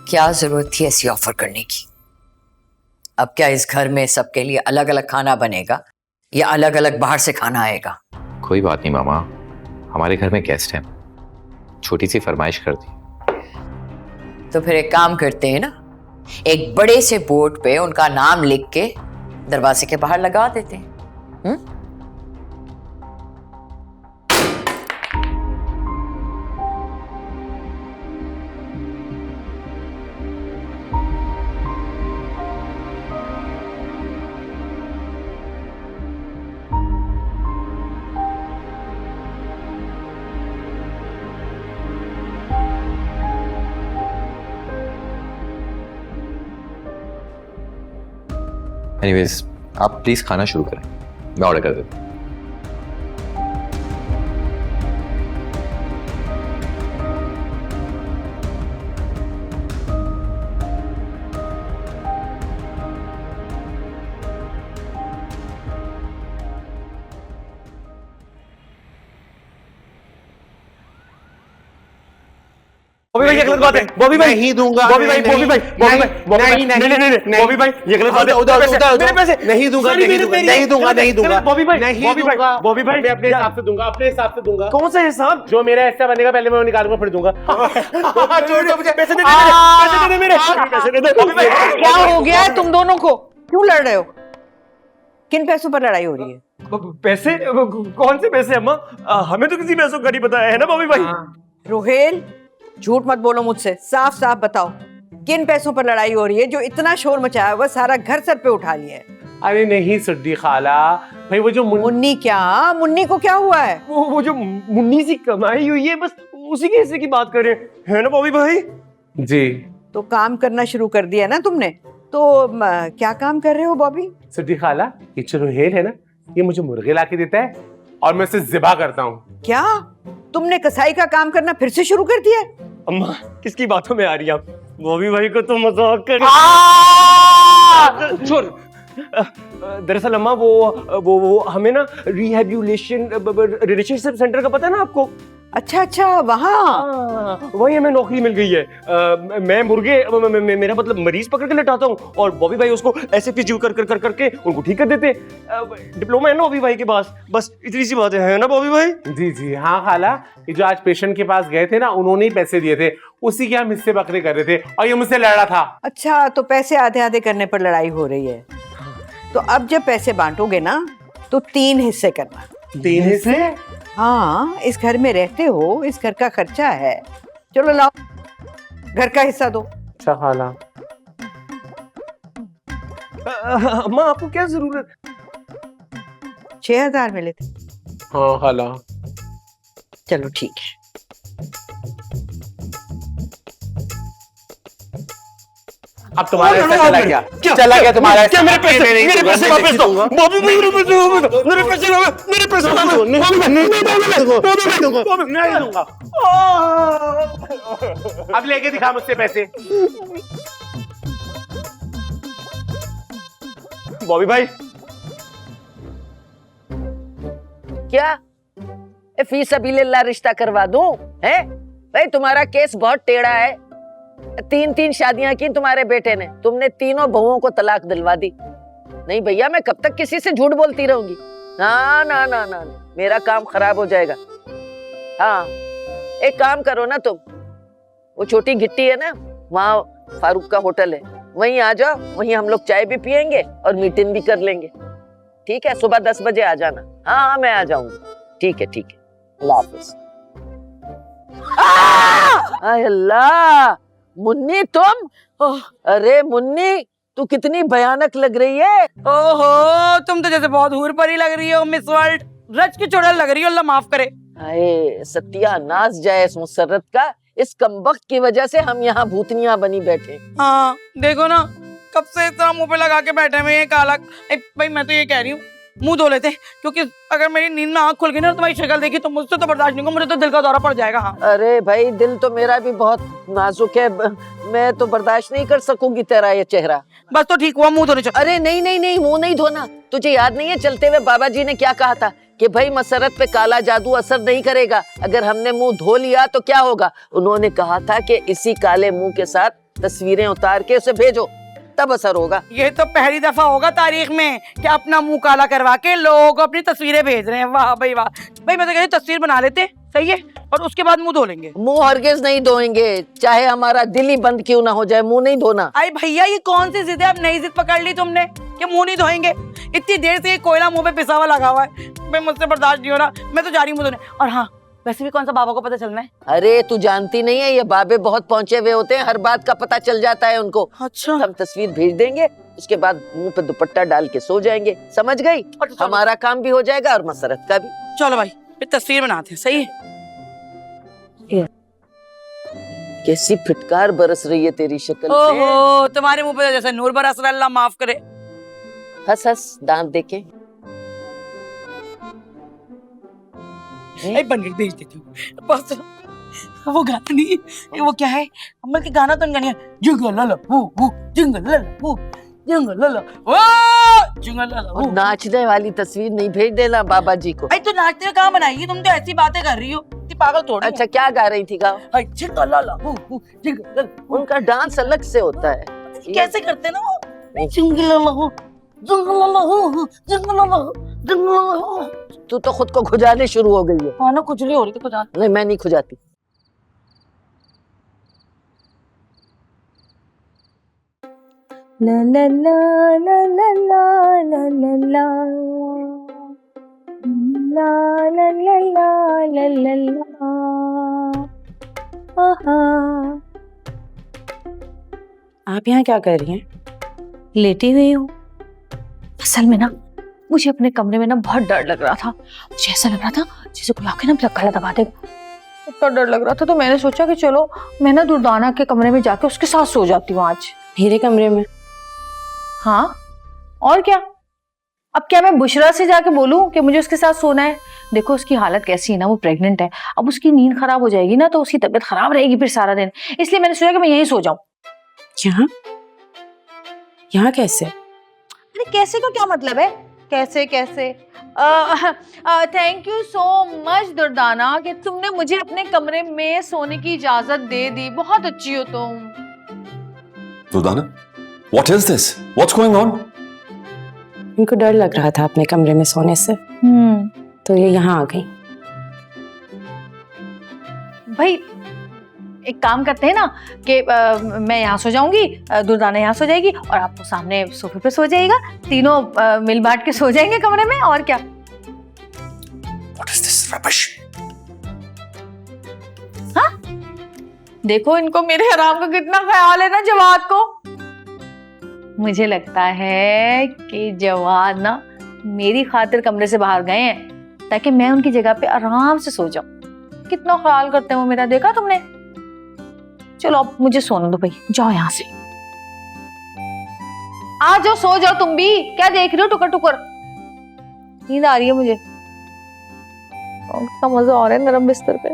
क्या जरूरत थी ऐसी ऑफर करने की? अब क्या इस घर में सबके लिए अलग अलग खाना बनेगा या अलग अलग बाहर से खाना आएगा? कोई बात नहीं मामा, हमारे घर में गेस्ट हैं, छोटी सी फरमाइश कर दी। तो फिर एक काम करते हैं ना, एक बड़े से बोर्ड पे उनका नाम लिख के दरवाजे के बाहर लगा देते हैं। एनीवेज, आप प्लीज खाना शुरू करें, मैं ऑर्डर कर देता हूँ। बॉबी भाई ये गलत बात है। बॉबी भाई नहीं दूंगा। बॉबी भाई बॉबी भाई बॉबी भाई नहीं बॉबी भाई ये गलत बात है। मेरे पैसे नहीं दूंगा, नहीं दूंगा बॉबी भाई बॉबी भाई मैं अपने हिसाब से दूंगा, अपने हिसाब से दूंगा। कौन सा हिसाब? जो मेरा हिस्सा बनेगा पहले मैं वो निकालूंगा फिर दूंगा। पैसे दे मेरे पैसे दे दे। बॉबी भाई क्या हो गया है तुम दोनों को? क्यों लड़ रहे हो? किन पैसों पर लड़ाई हो रही है? पैसे? कौन से पैसे अम्मा? हमें तो किसी पैसों का नहीं पता है ना बॉबी भाई? रोहेल, झूठ मत बोलो मुझसे, साफ साफ बताओ किन पैसों पर लड़ाई हो रही है जो इतना शोर मचाया हुआ, सारा घर सर पे उठा लिया है। अरे नहीं सुड्डी खाला भाई, वो जो मुन्नी क्या? मुन्नी को क्या हुआ है? वो जो मुन्नी सी कमाई हुई है, बस उसी के हिस्से की बात कर रहे हैं, है ना बॉबी भाई? जी। तो काम करना शुरू कर दिया ना तुमने, तो क्या काम कर रहे हो बॉबी? सुड्डी खाला, ये जो रोहेल है ना, ये मुझे मुर्गे ला के देता है और मैं उसे ज़िबा करता हूँ। क्या तुमने कसाई का काम करना फिर से शुरू कर दिया? अम्मा किसकी बातों में आ रही है आप? बॉबी भाई को तो मजाक कर। छोड़। दरअसल अम्मा वो हमें ना रिहैबिलिटेशन रिलेशनशिप सेंटर का पता है ना आपको? अच्छा अच्छा, वहाँ वही हमें नौकरी मिल गई है। मैं मुर्गे मेरा मतलब मरीज पकड़ के लटाता हूँ और बॉबी भाई उसको ऐसे फिजियो कर करके उनको ठीक कर देते। डिप्लोमा है ना बॉबी भाई के पास, बस इतनी सी बात है ना बॉबी भाई? जी जी हाँ खाला, ये जो आज पेशेंट के पास गए थे ना, उन्होंने ही पैसे दिए थे, उसी के हम हिस्से बकरे कर रहे थे और ये मुझसे लड़ रहा था। अच्छा, तो पैसे आधे आधे करने पर लड़ाई हो रही है। तो अब जब पैसे बांटोगे ना तो 3 हिस्से करना। 3 हिस्से? हाँ, इस घर में रहते हो, इस घर का खर्चा है। चलो लाओ, घर का हिस्सा दो। अच्छा खाला। अम्मा आपको क्या जरूरत? 6000 मिले थे। हाँ खाला। चलो ठीक है। अब तुम्हारा हिस्सा चला गया, चला गया तुम्हारा। क्या मेरे पैसे वापस दो बॉबी भाई, मेरे पैसे वापस दो, मेरे पैसे नहीं दूंगा। अब लेके दिखा मुझसे पैसे। बॉबी भाई क्या फीस सबीलिल्लाह रिश्ता करवा दूं? है भाई, तुम्हारा केस बहुत टेढ़ा है। 3 शादियां की तुम्हारे बेटे ने, तुमने तीनों बहुओं को तलाक दिलवा दी। नहीं भैया, मैं कब तक किसी से झूठ बोलती रहूंगी? ना ना ना ना, मेरा काम खराब हो जाएगा। हाँ, एक काम करो ना तुम, वो छोटी गिट्टी है ना, वहाँ फारूक का होटल है, वहीं आ जाओ, वहीं हम लोग चाय भी पियेंगे और मीटिंग भी कर लेंगे। ठीक है, सुबह 10 बजे आ जाना। हाँ मैं आ जाऊंगी। ठीक है ठीक है, अल्लाह हाफिज। अल्लाह, मुन्नी तुम? अरे मुन्नी, तू कितनी भयानक लग रही है। ओहो, तुम तो जैसे बहुत हूर परी लग रही हो मिस वर्ल्ड। रच की चुड़ैल लग रही हो, अल्लाह माफ करे। हाय सत्यानाश जाए इस मुसर्रत का, इस कमबख्त की वजह से हम यहाँ भूतनिया बनी बैठे। हाँ देखो ना, कब से इतना मुंह पे लगा के बैठे हुए ये काला। भाई मैं तो ये कह रही हूँ, मुंह धो लेते, क्योंकि अगर मेरी नींद में आंख खुल गई ना, तुम्हारी शक्ल देखी तो मुझसे तो बर्दाश्त नहीं होगा, मुझे तो दिल का दौरा पड़ जाएगा। हाँ अरे भाई, दिल तो मेरा भी बहुत नाजुक है, मैं तो बर्दाश्त नहीं कर सकूंगी तेरा ये चेहरा। बस तो ठीक हुआ, मुंह धोने चलो। अरे नहीं नहीं नहीं, मुंह नहीं धोना। तुझे याद नहीं है चलते हुए बाबा जी ने क्या कहा था कि भाई मसरत पे काला जादू असर नहीं करेगा, अगर हमने मुंह धो लिया तो क्या होगा? उन्होंने कहा था कि इसी काले मुंह के साथ तस्वीरें उतार के उसे भेजो, तब असर होगा। ये तो पहली दफा होगा तारीख में कि अपना मुंह काला करवा के लोग अपनी तस्वीरें भेज रहे हैं। वाह भाई वाह। भाई मैं तो कहती तस्वीर बना लेते, सही है, और उसके बाद मुंह धो लेंगे। मुंह हरगिज नहीं धोएंगे, चाहे हमारा दिल ही बंद क्यों ना हो जाए, मुंह नहीं धोना। आई भैया ये कौन सी जिद है, अब नई जिद पकड़ ली तुमने कि मुंह नहीं धोएंगे। इतनी देर से ये कोयला मुंह पे पिसा हुआ लगा हुआ है, मैं मुझसे बर्दाश्त नहीं हो रहा, मैं तो जा रही हूँ मुंह धोने। और हाँ, वैसे भी कौन सा बाबा को पता चलना है? अरे तू जानती नहीं है, ये बाबे बहुत पहुंचे हुए होते हैं, हर बात का पता चल जाता है उनको। अच्छा। हम तस्वीर भेज देंगे, उसके बाद मुंह पे दुपट्टा डाल के सो जाएंगे, समझ गई? अच्छा, हमारा काम भी हो जाएगा और मसरत का भी। चलो भाई फिर तस्वीर बनाते हैं, सही है। कैसी फिटकार बरस रही है तेरी शक्ल पे। ओहो, तुम्हारे मुंह पे जैसे नूर बरस रहा, अल्लाह माफ करे। हंस हंस, दांत देखे। बन गई, भेज देती हूँ बस। वो गाना नहीं, ये वो क्या है, अम्मा के गाना तो नहीं है। जिंगल लला वो जिंगल लला वो जिंगल लला वो जिंगल लला और वो। नाचने वाली तस्वीर नहीं भेज देना बाबा जी को। भाई तो नाचते हुए कहाँ बनाएगी, तुम तो ऐसी बातें कर रही हो, इतनी पागल थोड़ी हो। अच्छा क्या गा रही थी, गाओ। हाय जिंगल लला वो जिंगल लला वो। उनका डांस अलग से होता है। कैसे करते ना वो, जिंगल लला वो जिंगल लला वो जिंगल लला वो जिंगल लला वो। तू तो खुद को खुजाने शुरू हो गई है। हाँ ना, खुजली हो रही थी, खुजा। नहीं मैं नहीं खुजाती। La la la la la la la la la la la la la la la la आहा। आप यहाँ क्या कर रही हैं? लेटी हुई हूँ। असल में ना मुझे अपने कमरे में ना बहुत डर लग रहा था। मुझे ऐसा लग रहा था जैसे कोई आके ना मेरा गला दबा देगा। इतना डर लग रहा था तो मैंने सोचा कि चलो मैं ना दुर्दाना के कमरे में जाके उसके साथ सो जाती हूँ आज। मेरे कमरे में? हाँ और क्या, अब क्या मैं बुशरा से जाके बोलूं कि मुझे उसके साथ सोना है? देखो उसकी हालत कैसी है ना, वो प्रेग्नेंट है, अब उसकी नींद खराब हो जाएगी ना तो उसकी तबीयत खराब रहेगी फिर सारा दिन, इसलिए मैंने सोचा कि मैं यहीं सो जाऊं। यहाँ? यहाँ कैसे? अरे कैसे का क्या मतलब है, कैसे कैसे? Thank you so much Durdana कि तुमने मुझे अपने कमरे में सोने की इजाजत दे दी, बहुत अच्छी हो तुम। Durdana, what is this? What's going on? इनको डर लग रहा था अपने कमरे में सोने से, तो ये यहाँ आ गई। भाई एक काम करते हैं ना कि मैं यहाँ सो जाऊंगी, दुर्दाना यहाँ सो जाएगी और आप तो सामने सोफे पे सो जाएगा, तीनों मिल बांट के सो जाएंगे कमरे में, और क्या। What is this rubbish? हाँ देखो इनको मेरे हराम का कितना ख्याल है ना जवाद को। मुझे लगता है कि जवाद ना मेरी खातिर कमरे से बाहर गए हैं ताकि मैं उनकी जगह पे आराम से सो जाऊं। कितना ख्याल करते हैं वो मेरा, देखा तुमने। चलो अब मुझे सोने दो भाई, जाओ यहाँ से, आ जाओ सो जाओ तुम भी, क्या देख रही हो टुकर टुकर। नींद आ रही है मुझे, कितना मजा आ रहा है नरम बिस्तर पे।